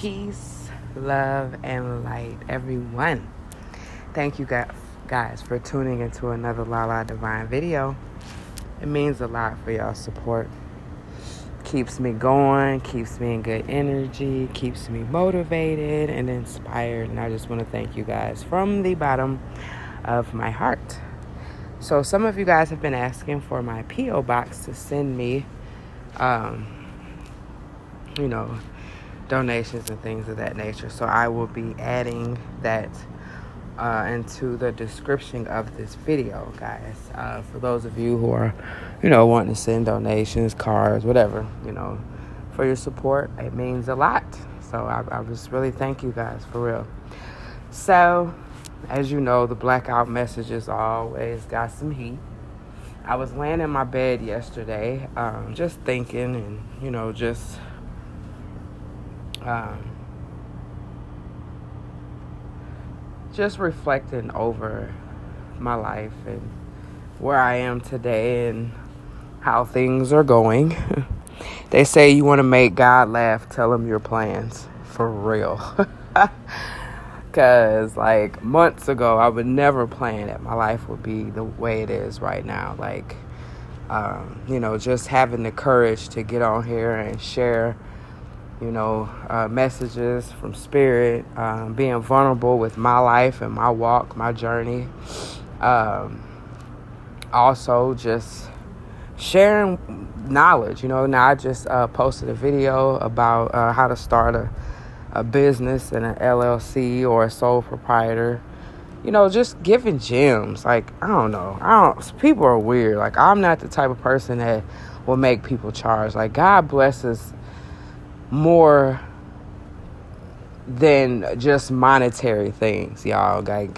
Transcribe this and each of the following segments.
Peace, love, and light, everyone. Thank you guys for tuning into another Lala Divine video. It means a lot for y'all's support. Keeps me going, keeps me in good energy, keeps me motivated and inspired. And I just want to thank you guys from the bottom of my heart. So some of you guys have been asking for my P.O. box to send me, donations and things of that nature. So I will be adding that into the description of this video, guys. For those of you who are, wanting to send donations, cards, whatever, for your support, it means a lot. So I just really thank you guys, for real. So, as you know, the blackout messages always got some heat. I was laying in my bed yesterday, just thinking and, just reflecting over my life and where I am today and how things are going. They say you want to make God laugh, tell him your plans. For real. Because, months ago, I would never plan that my life would be the way it is right now. Just having the courage to get on here and share, messages from spirit, being vulnerable with my life and my walk, my journey. Also, just sharing knowledge. Now I just posted a video about how to start a business and an LLC or a sole proprietor. Just giving gems. I don't know. People are weird. I'm not the type of person that will make people charge. God blesses more than just monetary things, y'all. Getting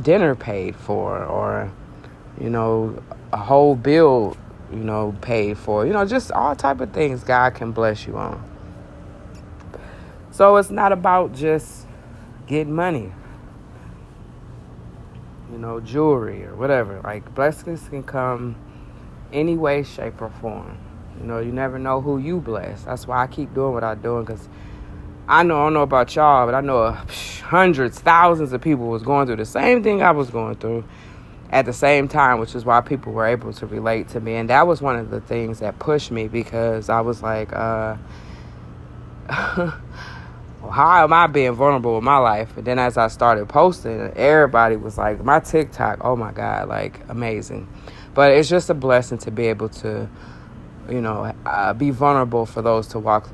dinner paid for, or, a whole bill, paid for. Just all type of things God can bless you on. So it's not about just getting money, jewelry or whatever. Blessings can come any way, shape, or form. You never know who you bless. That's why I keep doing what I'm doing, because I don't know about y'all, but I know hundreds, thousands of people was going through the same thing I was going through at the same time, which is why people were able to relate to me. And that was one of the things that pushed me, because I was like, well, how am I being vulnerable with my life? And then as I started posting, everybody was like, my TikTok, oh my God, amazing. But it's just a blessing to be able to, be vulnerable for those to walk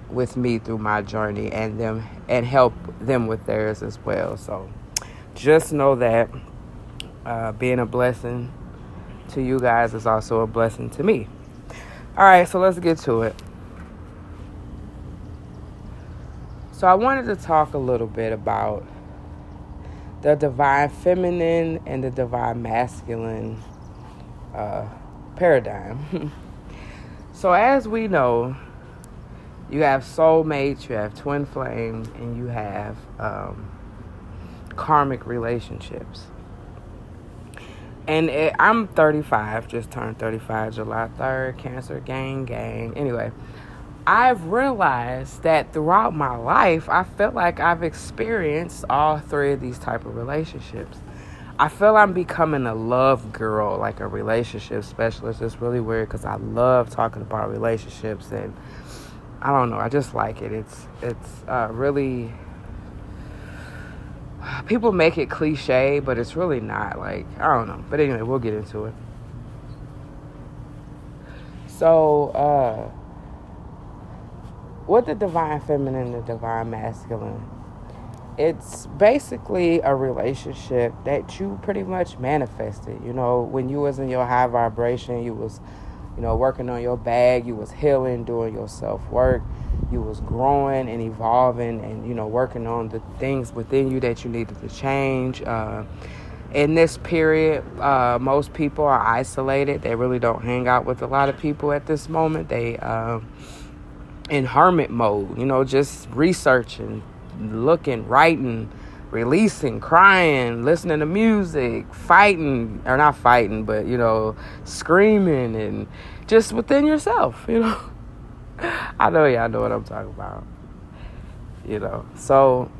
with me through my journey and help them with theirs as well. So just know that being a blessing to you guys is also a blessing to me. All right, so let's get to it. So I wanted to talk a little bit about the divine feminine and the divine masculine paradigm. So as we know, you have soulmates, you have twin flames, and you have karmic relationships. And I'm 35, just turned 35, July 3rd, Cancer, gang. Anyway, I've realized that throughout my life, I felt like I've experienced all three of these type of relationships. I feel I'm becoming a love girl, a relationship specialist. It's really weird because I love talking about relationships, and I don't know, I just like it. It's really, people make it cliche, but it's really not. I don't know. But anyway, we'll get into it. So, with the divine feminine and the divine masculine, it's basically a relationship that you pretty much manifested. When you was in your high vibration, you was, working on your bag, you was healing, doing your self-work, you was growing and evolving and, working on the things within you that you needed to change. In this period, most people are isolated. They really don't hang out with a lot of people at this moment. They in hermit mode, just researching, looking, writing, releasing, crying, listening to music, fighting, or not fighting, but, screaming, and just within yourself, I I know y'all know what I'm talking about. You know, so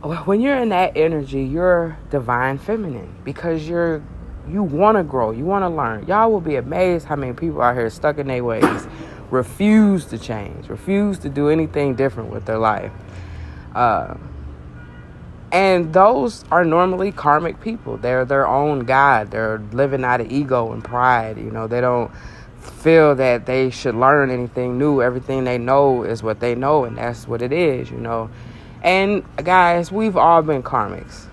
when you're in that energy, you're divine feminine because you want to grow, you want to learn. Y'all will be amazed how many people out here stuck in their ways, refuse to change, refuse to do anything different with their life. And those are normally karmic people. They're their own God. They're living out of ego and pride. You know, they don't feel that they should learn anything new. Everything they know is what they know, and that's what it is, you know. And guys, we've all been karmics.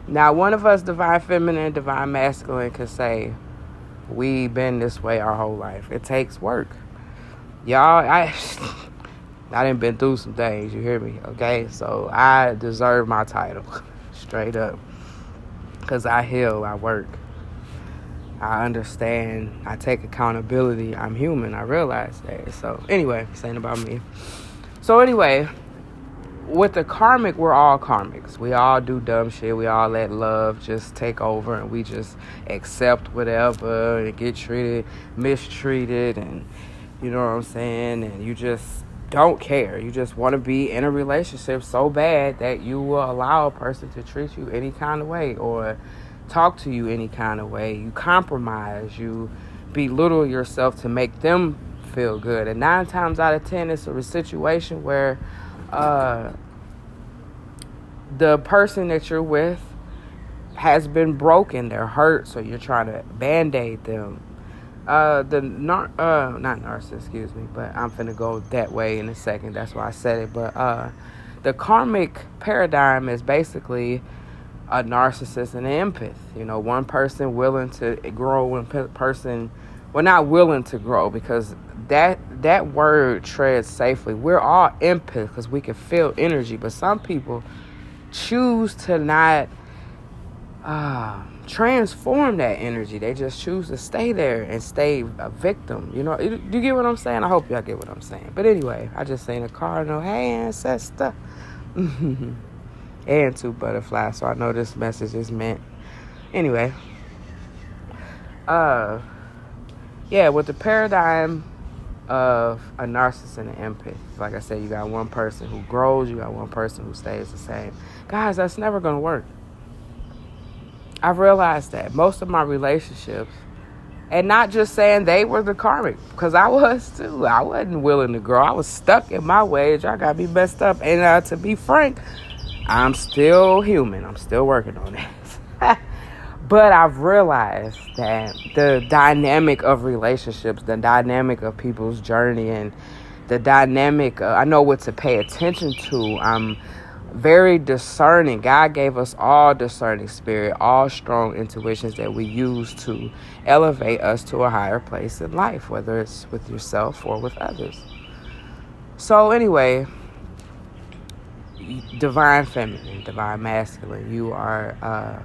Now, one of us, divine feminine, divine masculine, could say, we've been this way our whole life. It takes work. Y'all, I done been through some things, you hear me, okay? So I deserve my title, straight up. Because I heal, I work. I understand, I take accountability. I'm human, I realize that. So anyway, saying about me. So anyway, with the karmic, we're all karmics. We all do dumb shit. We all let love just take over, and we just accept whatever and get mistreated, and you know what I'm saying? And you just don't care. You just want to be in a relationship so bad that you will allow a person to treat you any kind of way or talk to you any kind of way. You compromise. You belittle yourself to make them feel good. And 9 times out of 10, it's a situation where the person that you're with has been broken. They're hurt, so you're trying to band-aid them. Not narcissist, excuse me, but I'm finna go that way in a second. That's why I said it. But the karmic paradigm is basically a narcissist and an empath. You know, one person willing to grow, one person, well, not willing to grow, because that word treads safely. We're all empath because we can feel energy, but some people choose to not transform that energy. They just choose to stay there and stay a victim. You know, you get what I'm saying? I hope y'all get what I'm saying. But anyway, I just seen a cardinal, hey ancestor, and 2 butterflies, so I know this message is meant. Anyway, yeah, with the paradigm of a narcissist and an empath, like I said, you got one person who grows, you got one person who stays the same. Guys, that's never going to work. I've realized that most of my relationships, and not just saying they were the karmic, because I was too. I wasn't willing to grow. I was stuck in my ways. Y'all got me messed up. And to be frank, I'm still human. I'm still working on it. But I've realized that the dynamic of relationships, the dynamic of people's journey, and the dynamic, I know what to pay attention to. I'm very discerning. God gave us all discerning spirit, all strong intuitions that we use to elevate us to a higher place in life, whether it's with yourself or with others. So anyway, divine feminine, divine masculine, you are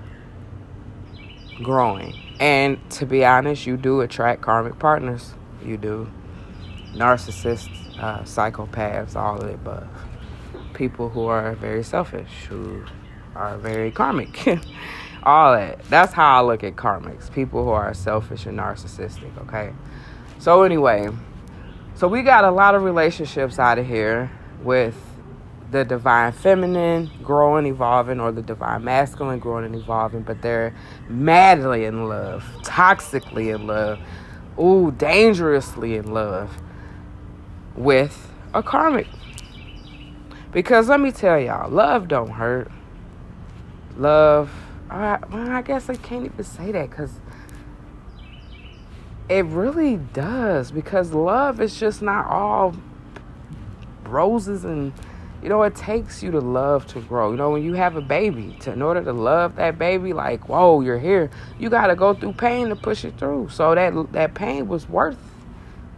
growing. And to be honest, you do attract karmic partners. You do. Narcissists, psychopaths, all of the above. People who are very selfish, who are very karmic. All that. That's how I look at karmics. People who are selfish and narcissistic, okay? So anyway, so we got a lot of relationships out of here with the divine feminine growing, evolving, or the divine masculine growing and evolving, but they're madly in love, toxically in love, dangerously in love with a karmic. Because let me tell y'all, love don't hurt. Love, I guess I can't even say that, because it really does. Because love is just not all roses and, you know, it takes you to love to grow. You know, when you have a baby, in order to love that baby, like, whoa, you're here, you got to go through pain to push it through. So that pain was worth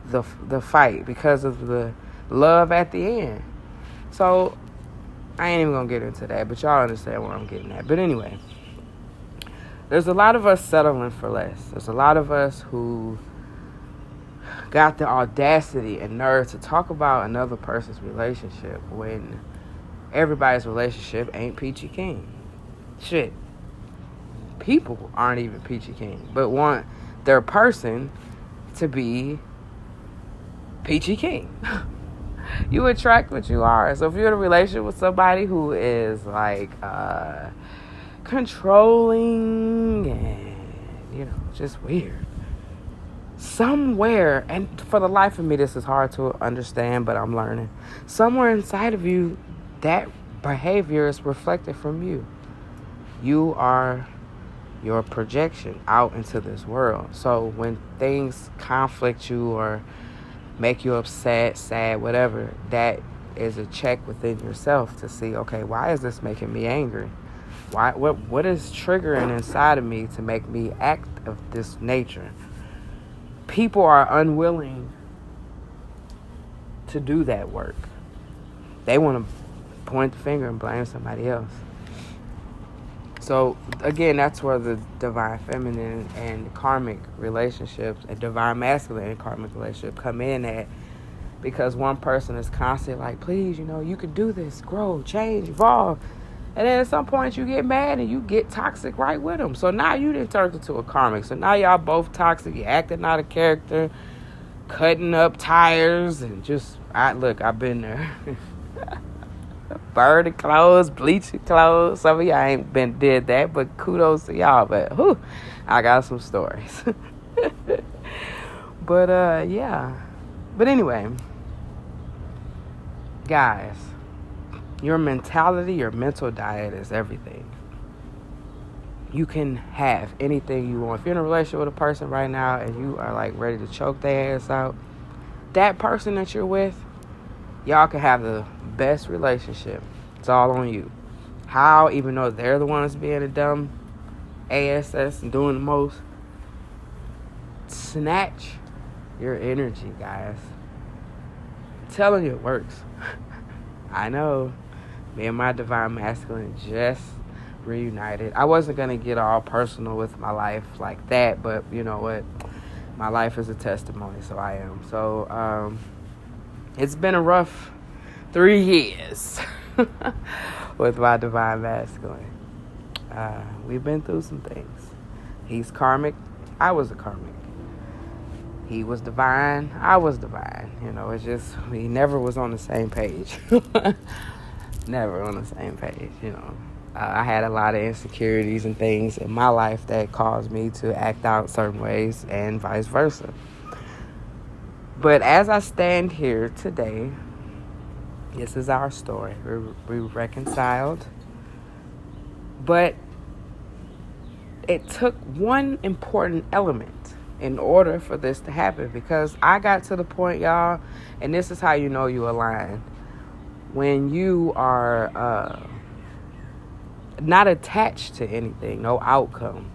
the fight because of the love at the end. So, I ain't even going to get into that, but y'all understand where I'm getting at. But anyway, there's a lot of us settling for less. There's a lot of us who got the audacity and nerve to talk about another person's relationship when everybody's relationship ain't peachy keen. Shit. People aren't even peachy keen, but want their person to be peachy keen. You attract what you are. So if you're in a relationship with somebody who is like controlling and just weird, somewhere, and for the life of me this is hard to understand, but I'm learning, somewhere inside of you that behavior is reflected from you. You are your projection out into this world. So when things conflict you or make you upset, sad, whatever, that is a check within yourself to see, okay, why is this making me angry? What is triggering inside of me to make me act of this nature? People are unwilling to do that work. They want to point the finger and blame somebody else. So again, that's where the divine feminine and karmic relationships, and divine masculine and karmic relationship come in at, because one person is constantly like, please, you can do this, grow, change, evolve. And then at some point you get mad and you get toxic right with them. So now you done turned into a karmic. So now y'all both toxic. You're acting out of character, cutting up tires, and I've been there. Burning clothes, bleaching clothes. Some of y'all ain't did that, but kudos to y'all. But I got some stories. But yeah. But anyway, guys, your mentality, your mental diet is everything. You can have anything you want. If you're in a relationship with a person right now and you are like ready to choke their ass out, that person that you're with, y'all can have the best relationship. It's all on you. How, even though they're the ones being a dumb ass and doing the most, snatch your energy, guys. I'm telling you, it works. I know. Me and my divine masculine just reunited. I wasn't going to get all personal with my life like that, but you know what? My life is a testimony, so I am. So, it's been a rough 3 years with my divine masculine. We've been through some things. He's karmic. I was a karmic. He was divine. I was divine. It's just we never was on the same page. Never on the same page, I had a lot of insecurities and things in my life that caused me to act out certain ways and vice versa. But as I stand here today, this is our story. We reconciled. But it took one important element in order for this to happen, because I got to the point, y'all, and this is how you know you align. When you are not attached to anything, no outcome.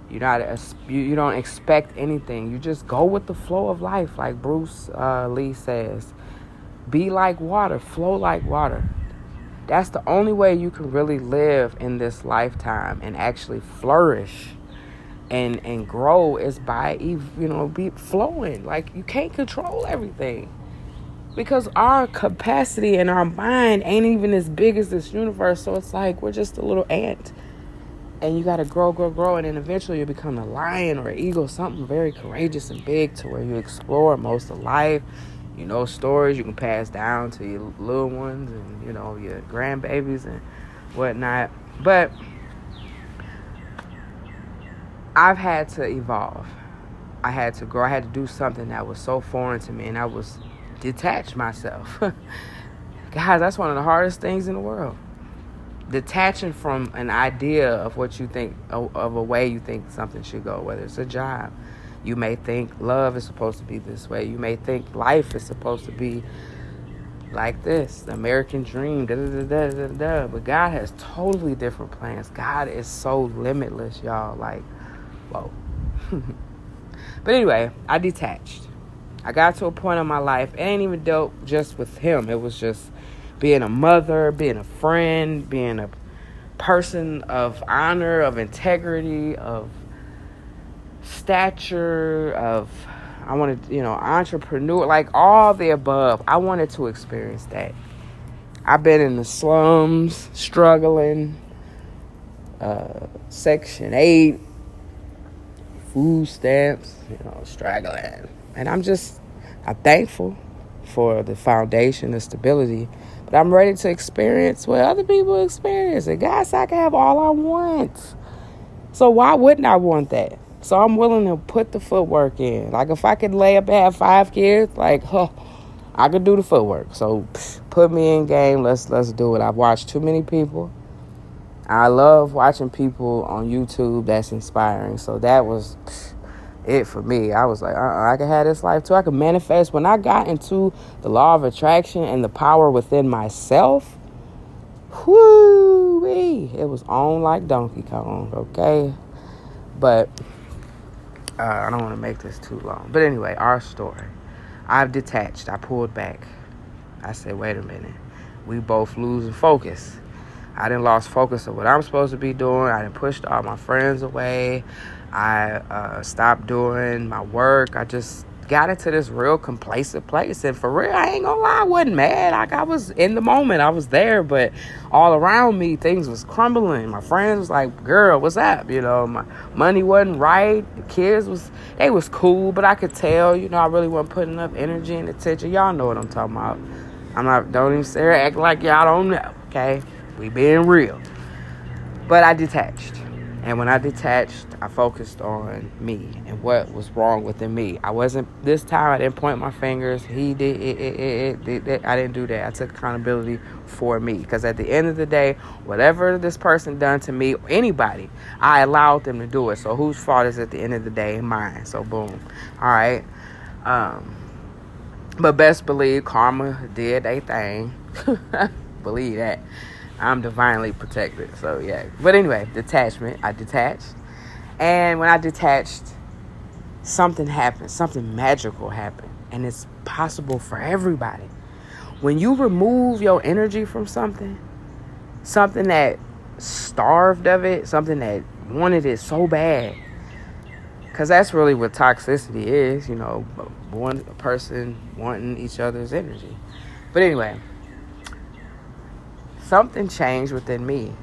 You don't expect anything. You just go with the flow of life, like Bruce Lee says. Be like water, flow like water. That's the only way you can really live in this lifetime and actually flourish and grow, is by be flowing. Like, you can't control everything, because our capacity and our mind ain't even as big as this universe. So it's like we're just a little ant. And you got to grow. And then eventually you become a lion or an eagle, something very courageous and big, to where you explore most of life. Stories you can pass down to your little ones and, your grandbabies and whatnot. But I've had to evolve. I had to grow. I had to do something that was so foreign to me, and I was detach myself. Guys, that's one of the hardest things in the world. Detaching from an idea of what you think, of a way you think something should go, whether it's a job. You may think love is supposed to be this way. You may think life is supposed to be like this, the American dream, but God has totally different plans. God is so limitless, y'all. Like, whoa. But anyway, I detached. I got to a point in my life, it ain't even dealt just with him. It was just being a mother, being a friend, being a person of honor, of integrity, of stature, of, I wanted, entrepreneur, like all the above. I wanted to experience that. I've been in the slums, struggling, Section 8, food stamps, struggling. And I'm thankful for the foundation, the stability, but I'm ready to experience what other people experience. And God said I can have all I want. So why wouldn't I want that? So I'm willing to put the footwork in. Like if I could lay up and have 5 kids, like, I could do the footwork. So put me in game. Let's do it. I've watched too many people. I love watching people on YouTube that's inspiring. So that was it for me. I was like, I can have this life too. I can manifest. When I got into the law of attraction and the power within myself, whoo-wee, it was on like Donkey Kong, okay? But I don't want to make this too long. But anyway, our story. I've detached. I pulled back. I said, wait a minute. We both losing focus. I done lost focus of what I'm supposed to be doing. I done pushed all my friends away. I stopped doing my work. I just got into this real complacent place. And for real, I ain't gonna lie, I wasn't mad. Like, I was in the moment. I was there. But all around me, things was crumbling. My friends was like, girl, what's up? You know, my money wasn't right. The kids they was cool. But I could tell, you know, I really wasn't putting enough energy and attention. Y'all know what I'm talking about. Don't even sit here acting like y'all don't know, okay? We being real. But I detached. And when I detached, I focused on me and what was wrong within me. This time I didn't point my fingers. He did it. I didn't do that. I took accountability for me. Because at the end of the day, whatever this person done to me, anybody, I allowed them to do it. So whose fault is at the end of the day? Mine. So boom. All right. But best believe karma did a thing. Believe that. I'm divinely protected. So, yeah. But anyway, detachment. I detached. And when I detached, something happened. Something magical happened. And it's possible for everybody. When you remove your energy from something that starved of it, something that wanted it so bad. Because that's really what toxicity is, you know, one person wanting each other's energy. But anyway, something changed within me.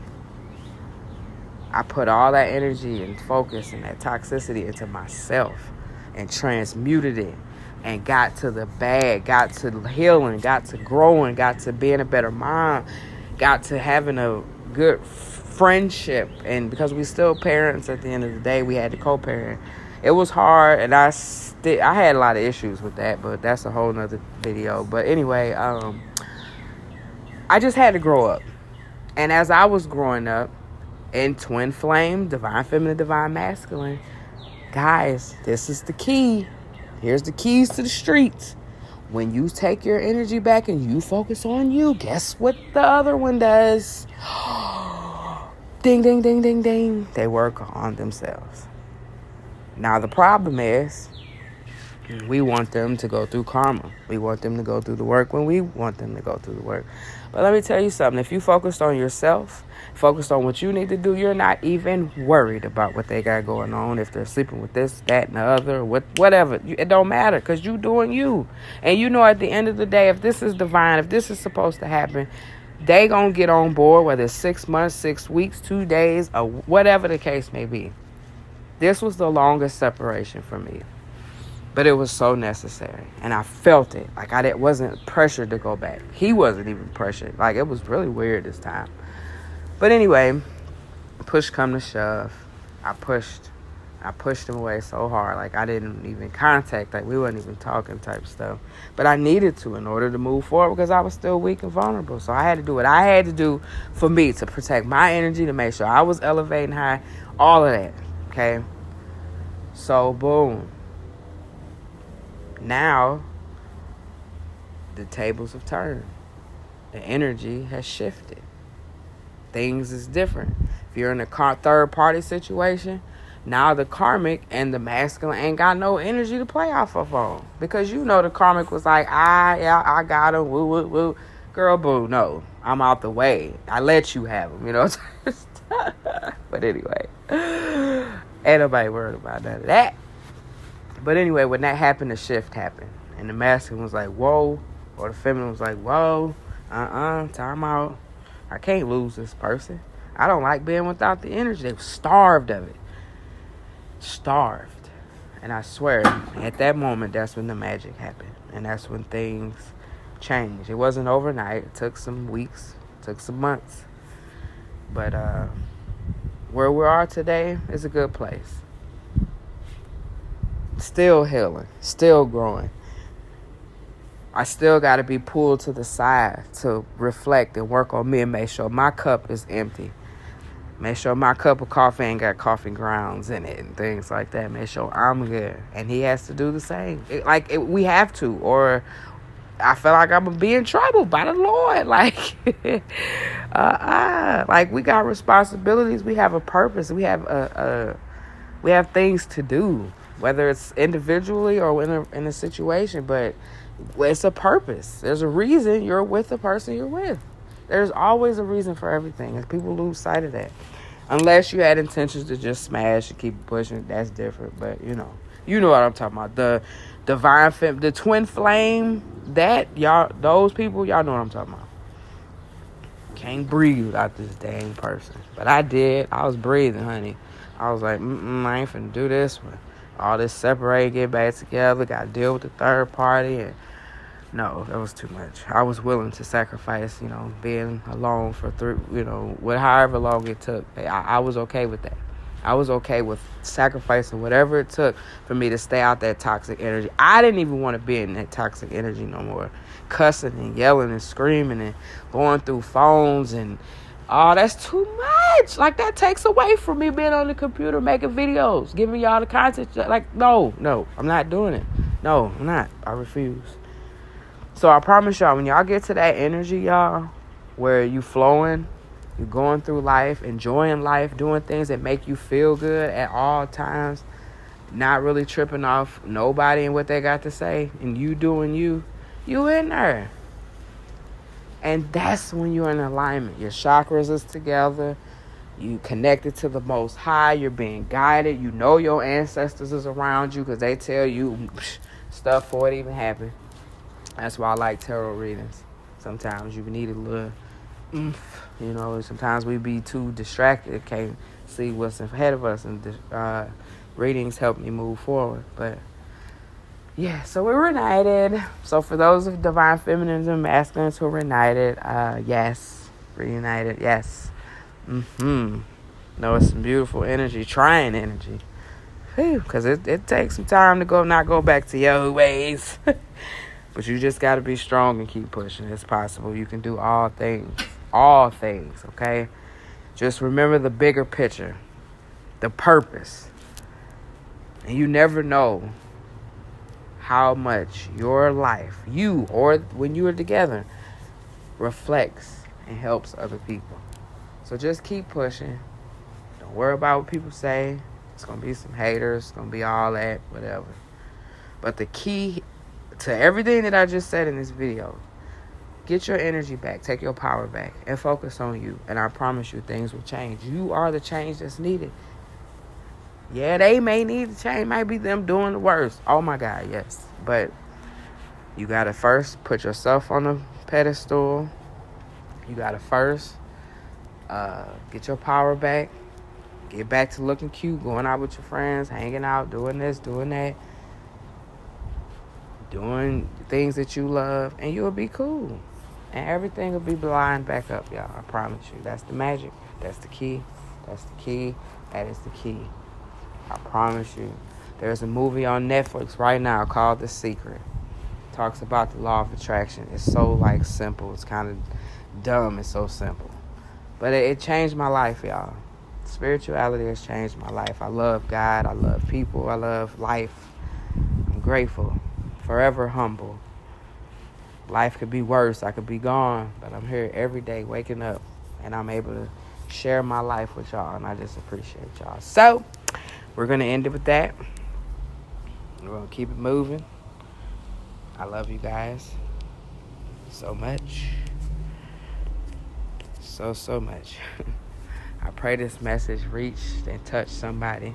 I put all that energy and focus and that toxicity into myself and transmuted it and got to the bag, got to healing, got to growing, got to being a better mom, got to having a good friendship. And because we still parents at the end of the day, we had to co-parent. It was hard, and I had a lot of issues with that, but that's a whole nother video. But anyway, I just had to grow up. And as I was growing up in twin flame, divine feminine, divine masculine, guys, this is the key. Here's the keys to the streets. When you take your energy back and you focus on you, guess what the other one does? Ding, ding, ding, ding, ding. They work on themselves. Now, the problem is we want them to go through karma. We want them to go through the work when we want them to go through the work. But let me tell you something. If you focused on yourself, focused on what you need to do, you're not even worried about what they got going on. If they're sleeping with this, that, and the other, whatever. It don't matter because you doing you. And you know at the end of the day, if this is divine, if this is supposed to happen, they going to get on board, whether it's 6 months, 6 weeks, 2 days, or whatever the case may be. This was the longest separation for me. But it was so necessary. And I felt it. Like I wasn't pressured to go back. He wasn't even pressured. Like it was really weird this time. But anyway, push come to shove. I pushed him away so hard. Like I didn't even contact. Like we wasn't even talking type stuff. But I needed to in order to move forward because I was still weak and vulnerable. So I had to do what I had to do for me to protect my energy, to make sure I was elevating high. All of that. Okay? So boom. Now, the tables have turned. The energy has shifted. Things is different. If you're in a third-party situation, now the karmic and the masculine ain't got no energy to play off of on. Because you know the karmic was like, I got him, woo, woo, woo. Girl, boo, no. I'm out the way. I let you have him, you know. But anyway, ain't nobody worried about none of that. But anyway, when that happened, the shift happened. And the masculine was like, whoa. Or the feminine was like, whoa. Time out. I can't lose this person. I don't like being without the energy. They were starved of it. Starved. And I swear, at that moment, that's when the magic happened. And that's when things change. It wasn't overnight. It took some weeks, took some months. But where we are today is a good place. Still healing, still growing. I still got to be pulled to the side to reflect and work on me and make sure my cup is empty. Make sure my cup of coffee ain't got coffee grounds in it and things like that. Make sure I'm good. And he has to do the same. We have to, or I feel like I'm going to be in trouble by the Lord. Like, we got responsibilities. We have a purpose. We have things to do, whether it's individually or in a situation. But it's a purpose. There's a reason you're with the person you're with. There's always a reason for everything, and people lose sight of that. Unless you had intentions to just smash and keep pushing, that's different. But you know what I'm talking about. The divine the twin flame, those people, y'all know what I'm talking about. Can't breathe without this dang person. But I did. I was breathing, honey. I was like, I ain't finna do this one. All this separate, get back together, got to deal with the third party. And no, that was too much. I was willing to sacrifice, being alone for however long it took. I was okay with that. I was okay with sacrificing whatever it took for me to stay out that toxic energy. I didn't even want to be in that toxic energy no more. Cussing and yelling and screaming and going through phones and that's too much. Like, that takes away from me being on the computer making videos, giving y'all the content. Like, no, I'm not doing it. No, I'm not. I refuse. So I promise y'all, when y'all get to that energy, y'all, where you flowing, you going through life, enjoying life, doing things that make you feel good at all times, not really tripping off nobody and what they got to say, and you doing you in there. And that's when you're in alignment. Your chakras is together. You connected to the Most High. You're being guided. You know your ancestors is around you because they tell you stuff before it even happened. That's why I like tarot readings. Sometimes you need a little sometimes we be too distracted, can't see what's ahead of us, and readings help me move forward. But yeah, so we're united. So for those of divine feminines and masculines who are united, yes, reunited, yes. No, it's some beautiful energy, trying energy. Because it takes some time to not go back to your ways. But you just got to be strong and keep pushing. It's possible. You can do all things, okay? Just remember the bigger picture, the purpose. And you never know how much your life, you or when you are together, reflects and helps other people. So just keep pushing. Don't worry about what people say. It's going to be some haters. It's going to be all that, whatever. But the key to everything that I just said in this video, get your energy back, take your power back, and focus on you. And I promise you, things will change. You are the change that's needed. Yeah, they may need to change. Might be them doing the worst. Oh my God, yes. But you got to first put yourself on a pedestal. You got to first get your power back. Get back to looking cute, going out with your friends, hanging out, doing this, doing that. Doing things that you love, and you'll be cool. And everything will be blind back up, y'all. I promise you. That's the magic. That's the key. That's the key. That is the key. I promise you. There's a movie on Netflix right now called The Secret. It talks about the law of attraction. It's so, simple. It's kind of dumb. It's so simple. But it changed my life, y'all. Spirituality has changed my life. I love God. I love people. I love life. I'm grateful. Forever humble. Life could be worse. I could be gone. But I'm here every day waking up. And I'm able to share my life with y'all. And I just appreciate y'all. So, we're going to end it with that. We're going to keep it moving. I love you guys so much. So much. I pray this message reached and touched somebody.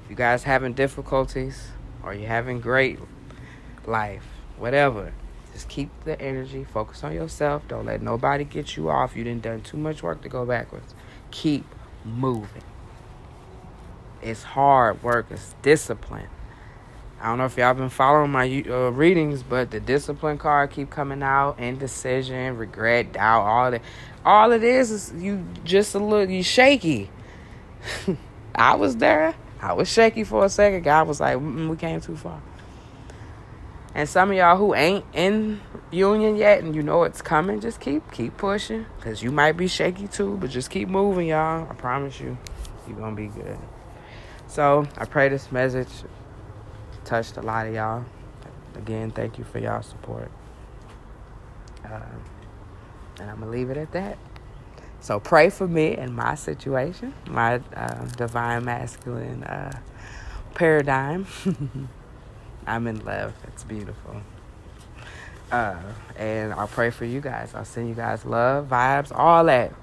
If you guys having difficulties or you're having great life, whatever, just keep the energy, focus on yourself. Don't let nobody get you off. You done too much work to go backwards. Keep moving. It's hard work. It's discipline. I don't know if y'all been following my readings, but the discipline card keep coming out. Indecision, regret, doubt, all that. All it is you just you shaky. I was there. I was shaky for a second. God was like, we came too far. And some of y'all who ain't in union yet and you know it's coming, just keep pushing. Because you might be shaky too, but just keep moving, y'all. I promise you, you're going to be good. So I pray this message touched a lot of y'all. Again, thank you for y'all support. And I'm going to leave it at that. So pray for me and my situation, my divine masculine paradigm. I'm in love. It's beautiful. And I'll pray for you guys. I'll send you guys love, vibes, all that.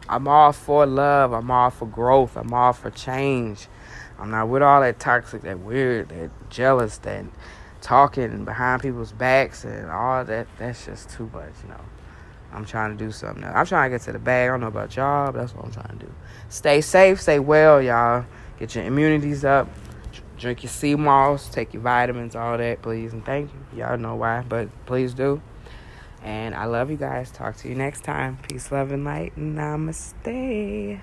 I'm all for love. I'm all for growth. I'm all for change. I'm not with all that toxic, that weird, that jealous, that talking behind people's backs and all that. That's just too much, I'm trying to do something else. I'm trying to get to the bag. I don't know about y'all, but that's what I'm trying to do. Stay safe. Stay well, y'all. Get your immunities up. Drink your sea moss. Take your vitamins, all that, please. And thank you. Y'all know why, but please do. And I love you guys. Talk to you next time. Peace, love, and light. Namaste.